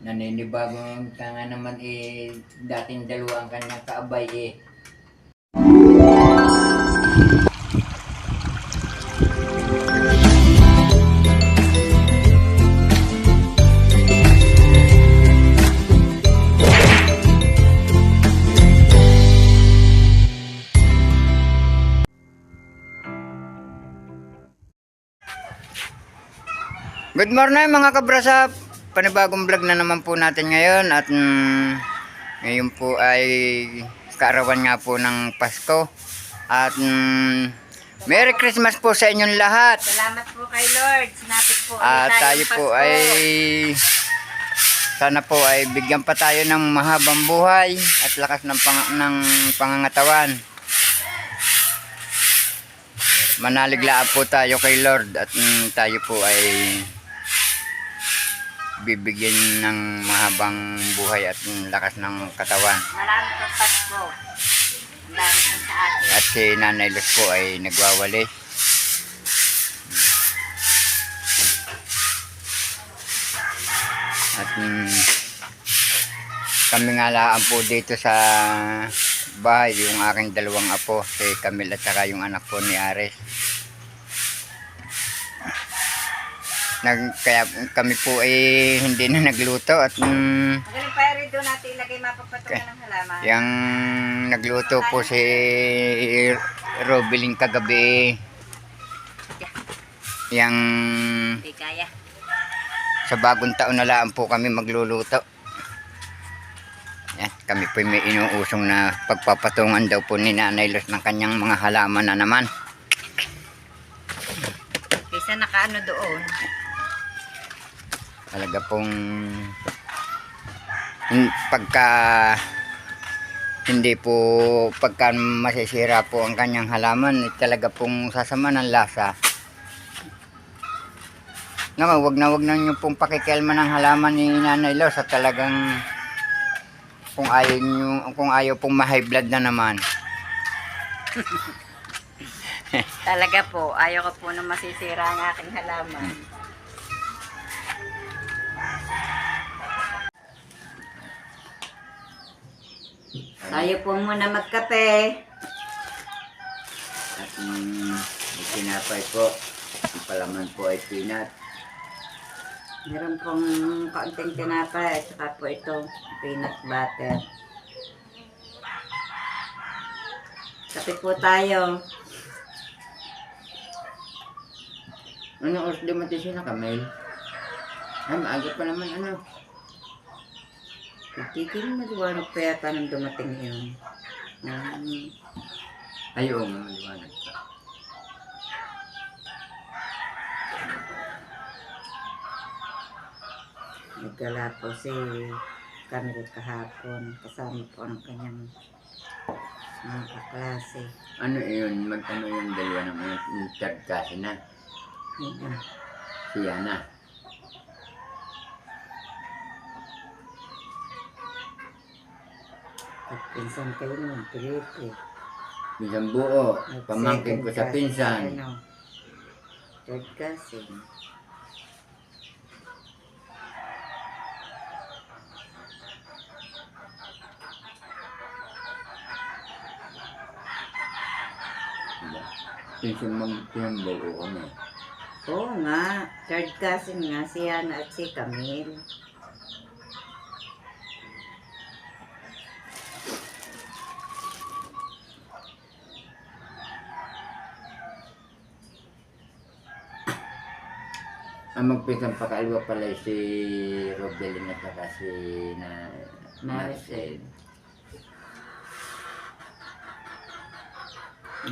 Naninibago ka nga naman dating dalawa ang kanyang kaabay Good morning mga kabrasap! Panibagong vlog na naman po natin ngayon at ngayon po ay kaarawan nga po ng Pasko at Merry Christmas po sa inyong lahat. Salamat po kay Lord. Sinapit po At tayo po Pasko. ay sana po ay bigyan pa tayo ng mahabang buhay at lakas ng pangangatawan. Manaliglaan po tayo kay Lord at tayo po ay bibigyan ng mahabang buhay at lakas ng katawan. Marami pang Pasko. Ang dami pang sa atin. At si Nanay Luz po ay nagwawali. At kami nga laan po dito sa bahay, yung aking dalawang apo, si Camille at saka yung anak po ni Ares. Kaya kami po ay hindi na nagluto at Magaling pa rin doon natin ilagay mapapatungan ng halaman. yung nagluto po si Robeling kagabi. Yang Hindi kaya. sa bagong taon na lang po kami magluluto. Yan, kami po may inuusong na pagpapatungan daw po ni Nanay Luz ng kanyang mga halaman na naman. Kaysa nakaano doon. Talaga pong pagka masisira po ang kanyang halaman, talaga pong sasama ng lasa. Wag na nyo pong pakikialman ng halaman ni Nanay Luz at talagang kung ayaw pong ma-high blood na naman. Talaga po, ayaw ko po na masisira ang aking halaman. Tayo po muna magkape. At may tinapay po. Ang palaman po ay peanut. Meron pong kaunting tinapay at saka po ito, peanut butter. Kape po tayo. Ano oras dumating na Camille? Ay, maaga pa naman ano. Titigil maliwanag pa yata nang dumating yun. Ay, oo, maliwanag pa. Nagkala po si Camille kahapon. Kasama po ang kanyang mga kaklase. Ano yun? Mag-ano yung dalawa ng third kasi na? Ayan. Si Yana. At pinsan kayo naman, Felipe. Isang buo. At Pamangkin ko second sa cousin, pinsan. ano, third cousin. Pinsan buo kami. Oo nga, third cousin nga si Yana at si Camille. Ang magpisang pakaiwa pala si Robeling at saka si Maricel.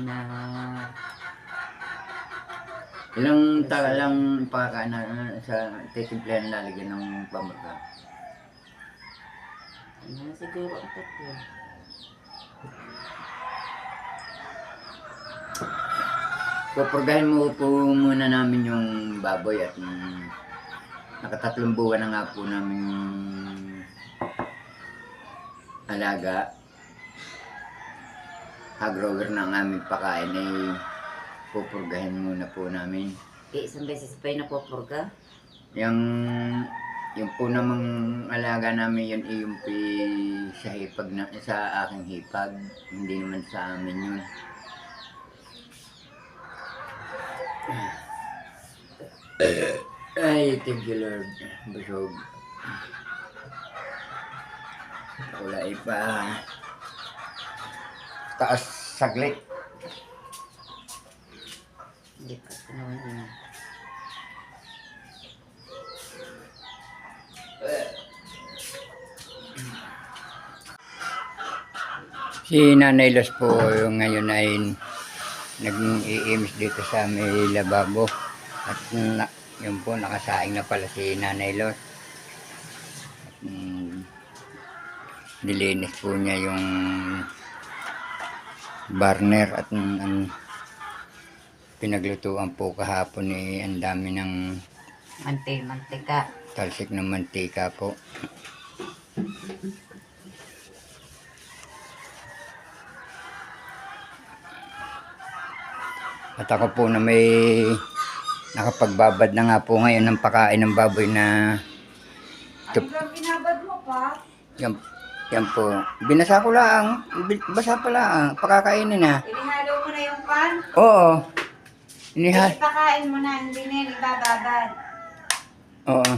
Na ilang lang pagkakaan sa titimplahan lalagyan ng pamagka? siguro ang tatlo. Pupurgahin mo po muna namin yung baboy at nakatatlong buwan na nga po namin alaga. Hag-grower na ang aming pakain ay pupurgahin muna po namin. Isang beses pa yung napupurga? Yung Yung po namang alaga namin yun ay yung sa hipag na, sa aking hipag. Hindi naman sa amin yun. Ay, thank you Lord. Busog. Wala pa. Taas saglit. Hindi pa ito naman yun. Si Nanay Los po yung ngayon ay nag-i-iimis dito sa may lababo. At yun po, nakasaing na pala si Nanay Los. At, nilinis po niya yung burner at pinaglutuan po kahapon ang dami ng Mantika. talsik ng mantika po. At ako po na may nakapagbabad na nga po ngayon ng pakain ng baboy na Ano ba binabad mo pa? yan po. Binasa ko lang. Basa pa lang. Pakakainin na. Inihalo mo na yung pan? Oo. Inihal. Ipakain mo na, hindi na yun ibababad. Oo.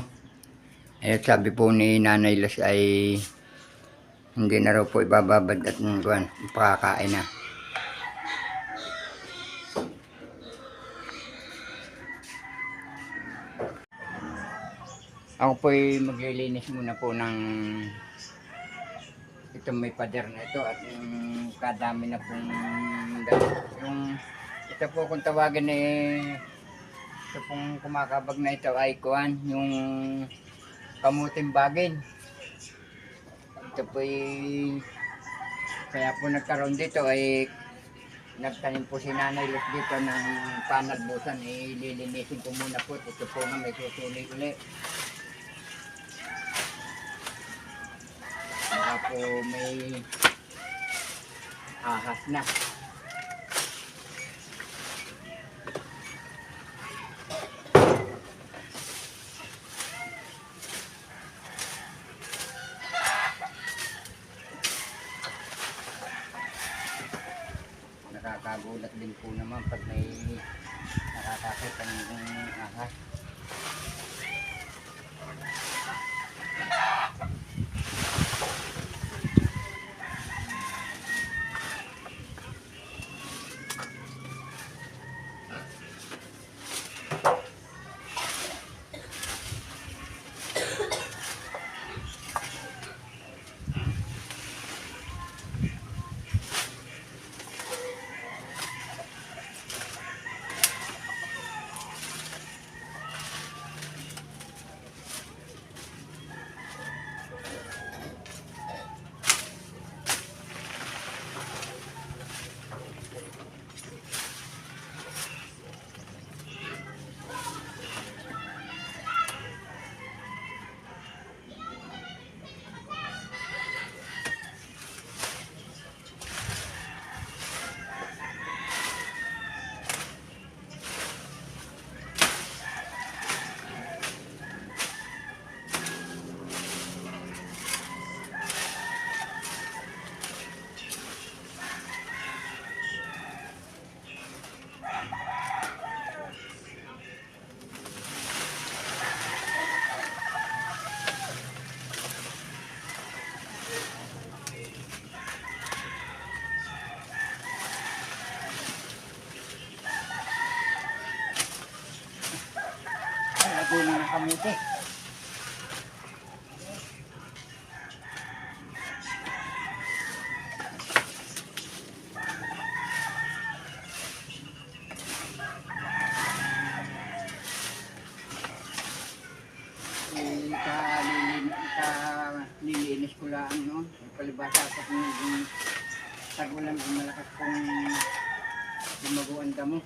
Eh, sabi po ni Nanay Los ay hindi na raw po ibababad at pakakain na. Ako po ay maglilinis muna po ng itong may pader na ito at kadami na pong yung ito po kung tawagin ito pong kumakabag na ito ay kuhan yung kamuting bagin. Ito po ay kaya po nagkaroon dito ay nagtanim po si Nanay Los dito ng panagbusan, lilinisin ko muna po. Ito po na may susuli ulit. Saka po may ahas na. Nakakagulat din po naman pag may nakakakita ng ahas. Lago na ng kamuti. Nilinis ko lang, no? Palibasa sa kung tagulan ang malakas kong lumaguan damo.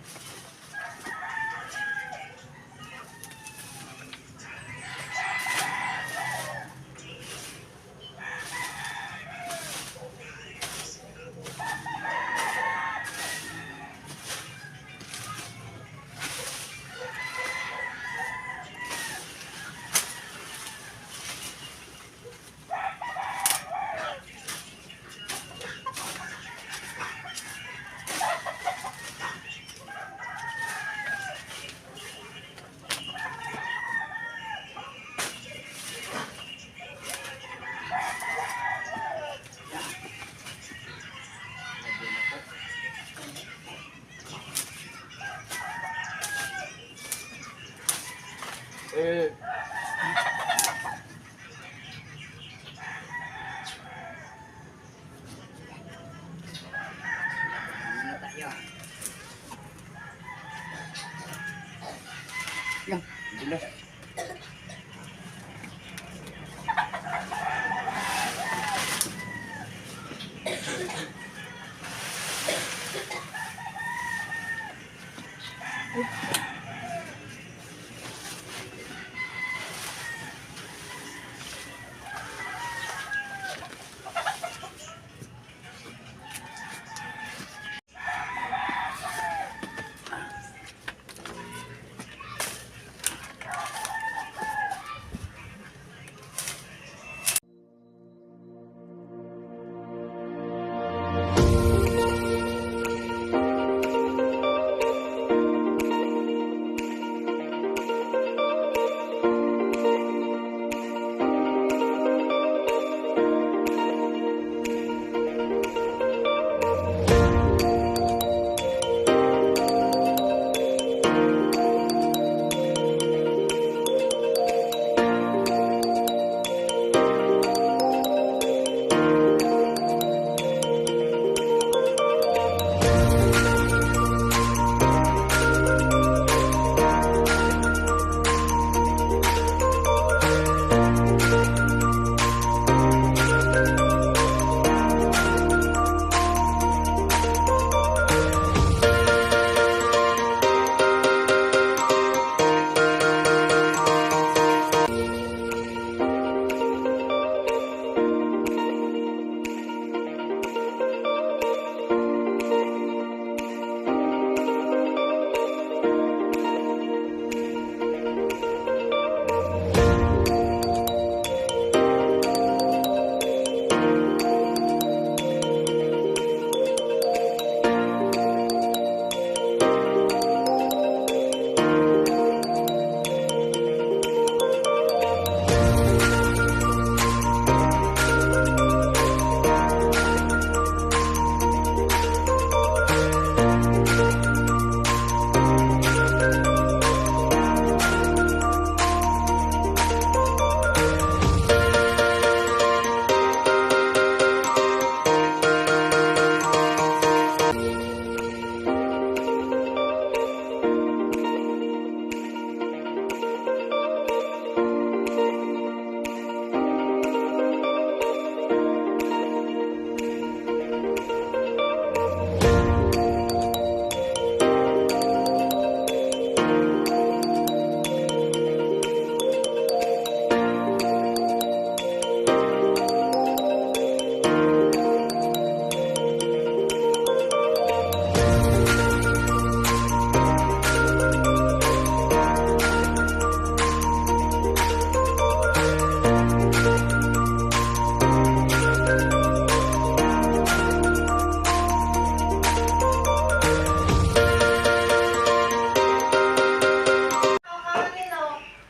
Los.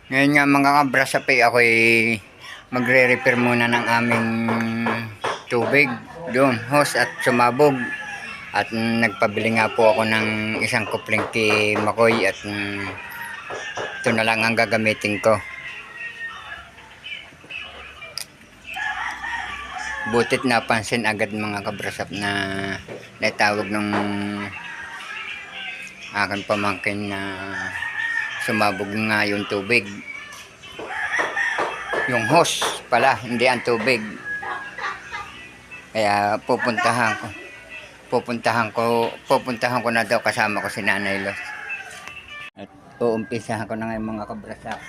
Ngayon nga mga kabrasapi, ako'y magre-repair muna ng aming tubig doon, hose at sumabog. At nagpabili nga po ako ng isang kupling kay Makoy at ito na lang ang gagamitin ko. Butit napansin agad mga kabrasap na natawag ng aking pamangkin na sumabog nga yung tubig. Yung hose pala, hindi ang tubig. Kaya pupuntahan ko na daw, kasama ko si Nanay Los. At uumpisahan ko na ngayon mga kabrasap.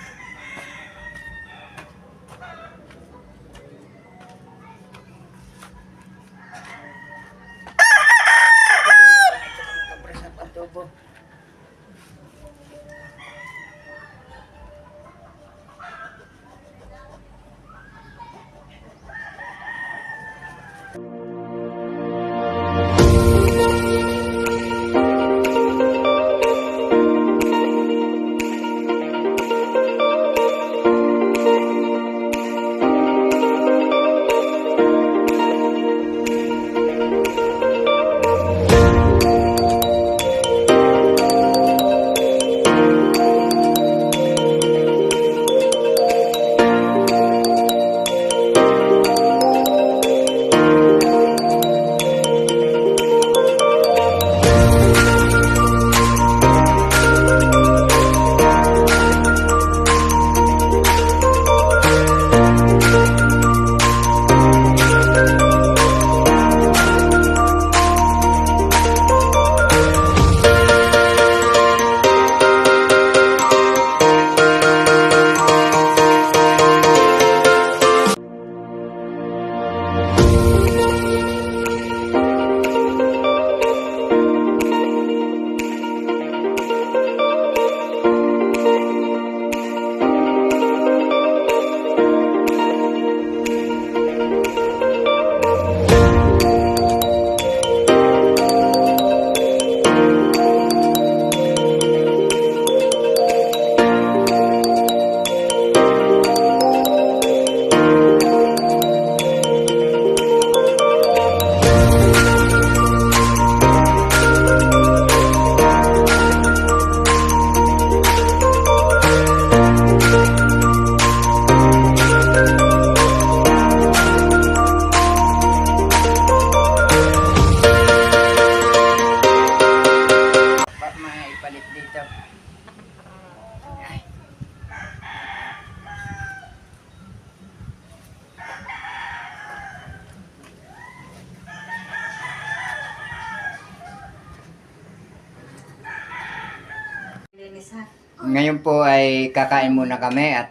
ngayon po ay kakain muna kami at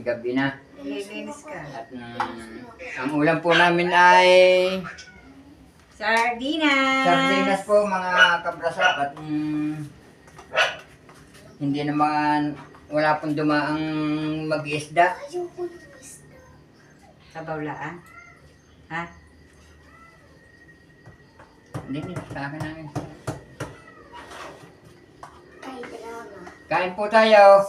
gabi na. Lilinis ka. At ang ulam po namin ay Sardinas! sardinas po mga kabrasap at hindi naman wala pong dumaang mag-iisda. Kabawlaan. Ha? Hindi, sa akin na yun. Kain po tayo.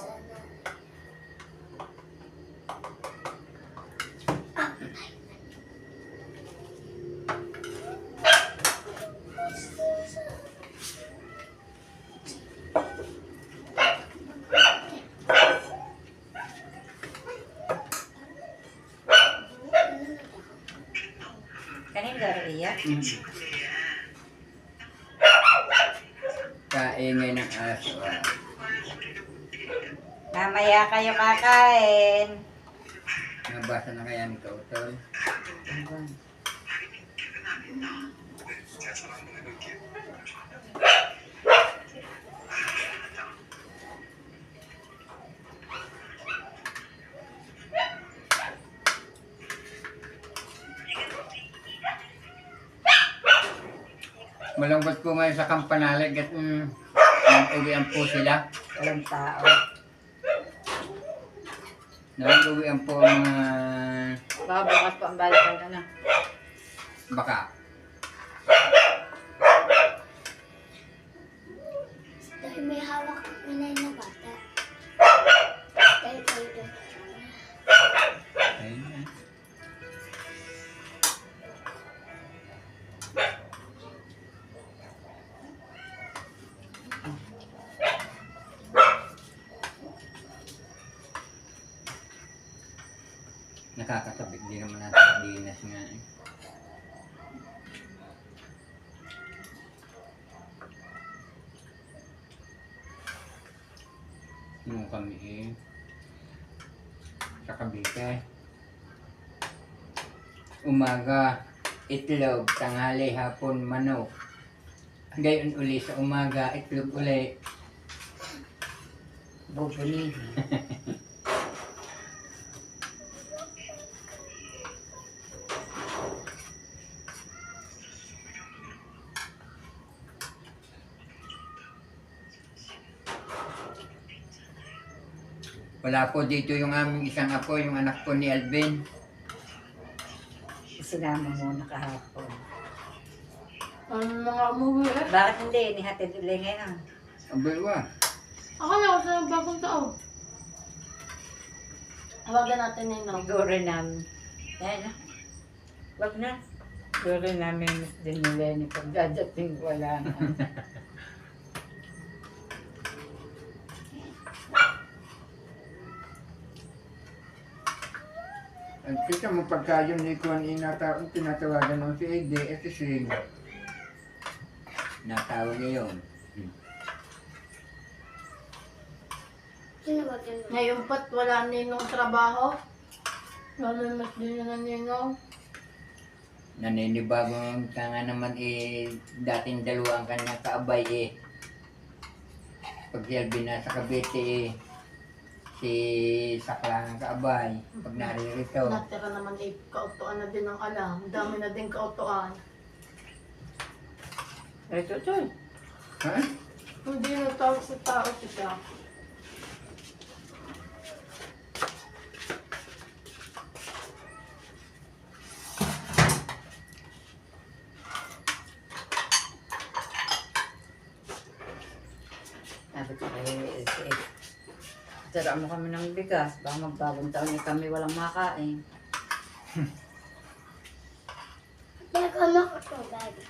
Kanina Daria? Kaingay ng aso. Mamaya kayo kakain. Nabasa na kaya ni Kautol? Malungkot po ngayon sa Kampanalig at nag-uwian po sila. Walang tao. Nag-uwian po ang mga Baka bukas pa ang balikan ka na. baka. Dahil may hawak na na bata. Dahil kayo doon. Ayun na. Nakakatabig din naman natin sa dinas nga eh. Nung kami eh sa Cavite. Umaga, itlog, tanghali, hapon, manok. Gayon uli sa umaga, itlog uli. Bubuli. Wala po dito yung aming isang apo, yung anak po ni Alvin. Sinama muna kahapon. Ang mga umuwi eh. Bakit hindi? Nihatid uli ngayon. Abay wa. Ako na ako sa bagong taon. Hawagan natin na yun. Siguro namin. Yan na. Wag na. Siguro namin din nila ni pagdadating wala na. Ang kita mo pagka yung ni Kuan tinatawagan ng si AD, ito si natawag niya yun. Ngayon pa't wala ninong trabaho. Mamimiss din na ninong. Naninibago ka nga naman eh, dating dalawa ang kanyang kaabay eh. Pag si Alvin nasa Cavite eh, si Sakla ang kaabay. Pag naririto. Natira naman eh, kautuan na din ang alam. Dami na din kautuan. Ito to. Ha? Hindi na tawag sa tao siya. Sabi ko kay LCS. Tara mo kami ng bigas. Baka magbagong taon eh kami walang makain. Nagkama ko to, baby.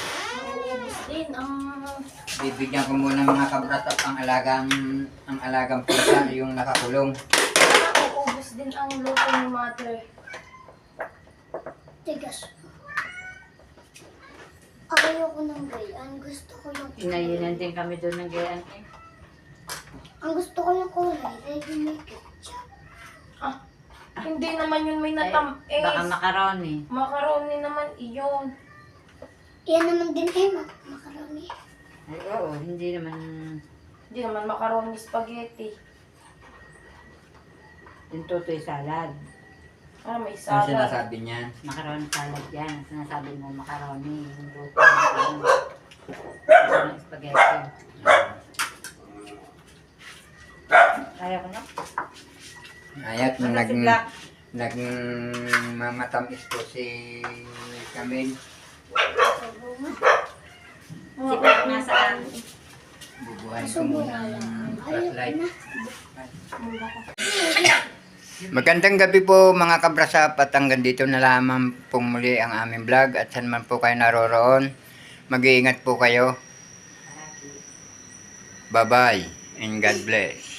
Nauubos din ang Bibigyan ko muna mga kabratap ang alagang pusa, yung nakakulong. nauubos din ang luto ni mother. Tigas. Ayoko ng gayaan. Gusto ko yung Inayinan din kami doon ng gayaan eh. Ang gusto ko ng kulay, ready may ketchup. Hindi naman yun may natamis. Baka macaroni. Macaroni naman iyon. Yan naman din eh, macaroni. Ay, oo, hindi naman Hindi naman macaroni spaghetti. yung tutoy salad. Ah, may Ano salad. sinasabi niyan? Macaroni salad yan. Ang sinasabi mo macaroni. Yung tutoy. Yung spaghetti. Kaya ko na. Ayat, Ano si Black? nagmamatamis po si Camille. Si Black nasaan? Bubuhan ko Subo muna na ng lang. flashlight. Na. Magandang gabi po mga kabrasap at hanggang dito na lamang po muli ang aming vlog at saan man po kayo naroroon. Mag-iingat po kayo. Bye-bye and God bless.